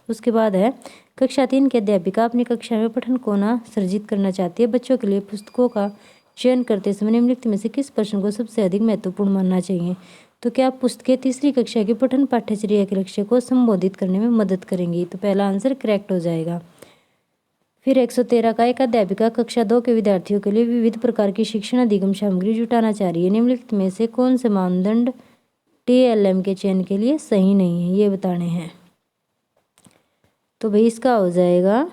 उसके बाद है कक्षा 3 की अध्यापिका अपनी कक्षा में पठन कोना सर्जित करना चाहती है। बच्चों के लिए पुस्तकों का चयन करते समय निम्नलिखित में से किस प्रश्न को सबसे अधिक महत्वपूर्ण मानना चाहिए? तो क्या पुस्तकें तीसरी कक्षा के पठन पाठ्यचर्या के लक्ष्य को संबोधित करने में मदद करेंगी? तो पहला आंसर करेक्ट हो जाएगा। फिर 113 का, एक अध्यापिका कक्षा 2 के विद्यार्थियों के लिए विविध प्रकार की शिक्षण अधिगम सामग्री जुटाना चाह रही है। निम्नलिखित में से कौन से मानदंड TLM के चयन के लिए सही नहीं है? ये बताने हैं। तो भाई इसका हो जाएगा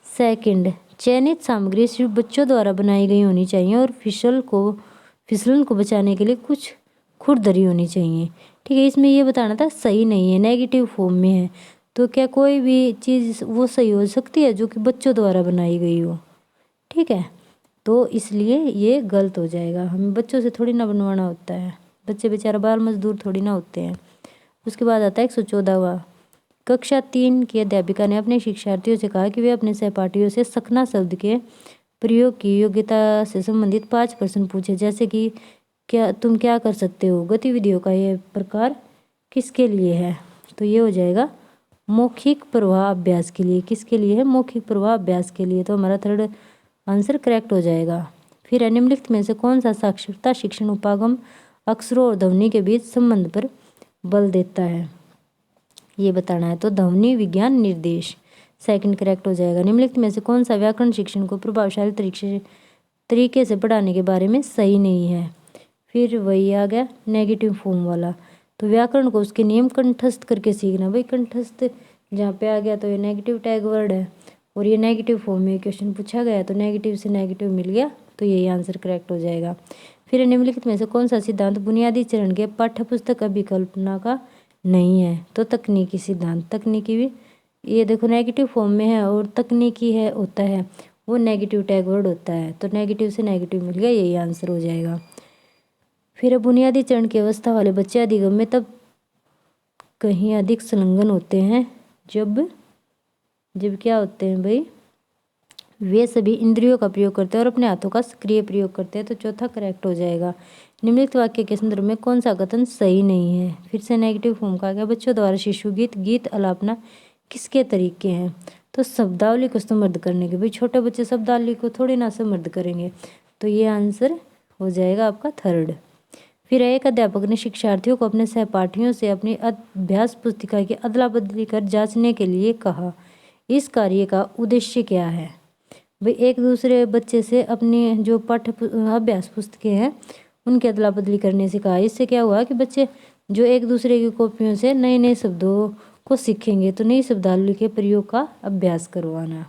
सेकंड, चयनित सामग्री सिर्फ बच्चों द्वारा बनाई गई होनी चाहिए और फिसलन को बचाने के लिए कुछ खुरदरी होनी चाहिए। ठीक है, इसमें ये बताना था सही नहीं है, नेगेटिव फॉर्म में है। तो क्या कोई भी चीज़ वो सही हो सकती है जो कि बच्चों द्वारा बनाई गई हो? ठीक है, तो इसलिए ये गलत हो जाएगा। हमें बच्चों से थोड़ी ना बनवाना होता है, बच्चे बेचारा बाल मजदूर थोड़ी ना होते हैं। उसके बाद आता है 114वां। कक्षा 3 की अध्यापिका ने अपने शिक्षार्थियों से कहा कि वे अपने सहपाठियों से सकना शब्द के प्रयोग की योग्यता से संबंधित 5 प्रश्न पूछे, जैसे कि तुम क्या कर सकते हो, गतिविधियों का यह प्रकार किसके लिए है? तो ये हो जाएगा मौखिक प्रवाह अभ्यास के लिए। किसके लिए है? मौखिक प्रवाह अभ्यास के लिए। तो हमारा थर्ड आंसर करेक्ट हो जाएगा। फिर निम्नलिखित में से कौन सा साक्षरता शिक्षण उपागम अक्षरों और ध्वनि के बीच संबंध पर बल देता है, ये बताना है। तो ध्वनि विज्ञान निर्देश सेकंड करेक्ट हो जाएगा। निम्नलिखित में से कौन सा व्याकरण शिक्षण को प्रभावशाली तरीके से पढ़ाने के बारे में सही नहीं है? फिर वही आ गया नेगेटिव फॉर्म वाला। तो व्याकरण को उसके नियम कंठस्थ करके सीखना। भाई कंठस्थ जहाँ पे आ गया तो ये नेगेटिव टैग वर्ड है और ये नेगेटिव फॉर्म में क्वेश्चन पूछा गया, तो नेगेटिव से नेगेटिव मिल गया, तो यही आंसर करेक्ट हो जाएगा। फिर निम्नलिखित में से कौन सा सिद्धांत बुनियादी चरण के पाठ्यपुस्तक अभिकल्पना का नहीं है? तो तकनीकी सिद्धांत। तकनीकी भी ये देखो नेगेटिव फॉर्म में है और तकनीकी है होता है वो नेगेटिव टैग वर्ड होता है, तो नेगेटिव से नेगेटिव मिल गया, यही आंसर हो जाएगा। फिर बुनियादी चरण की अवस्था वाले बच्चे अधिगम में तब कहीं अधिक संलग्न होते हैं जब क्या होते हैं भाई, वे सभी इंद्रियों का प्रयोग करते हैं और अपने हाथों का सक्रिय प्रयोग करते हैं। तो चौथा करेक्ट हो जाएगा। निम्नलिखित वाक्य के संदर्भ में कौन सा कथन सही नहीं है? फिर से नेगेटिव फॉर्म का गया। बच्चों द्वारा शिशु गीत अलापना किसके तरीके हैं? तो शब्दावली को समृद्ध करने के। भाई छोटे बच्चे शब्दावली को थोड़ी ना समृद्ध करेंगे, तो ये आंसर हो जाएगा आपका थर्ड। फिर एक अध्यापक ने शिक्षार्थियों को अपने सहपाठियों से अपनी अभ्यास पुस्तिका की अदला बदली कर जांचने के लिए कहा। इस कार्य का उद्देश्य क्या है? भाई एक दूसरे बच्चे से अपनी जो अभ्यास पुस्तकें हैं उनकी अदला बदली करने से कहा। इससे क्या हुआ कि बच्चे जो एक दूसरे की कॉपियों से नए नए शब्दों को सीखेंगे, तो नई शब्दावली के प्रयोग का अभ्यास करवाना।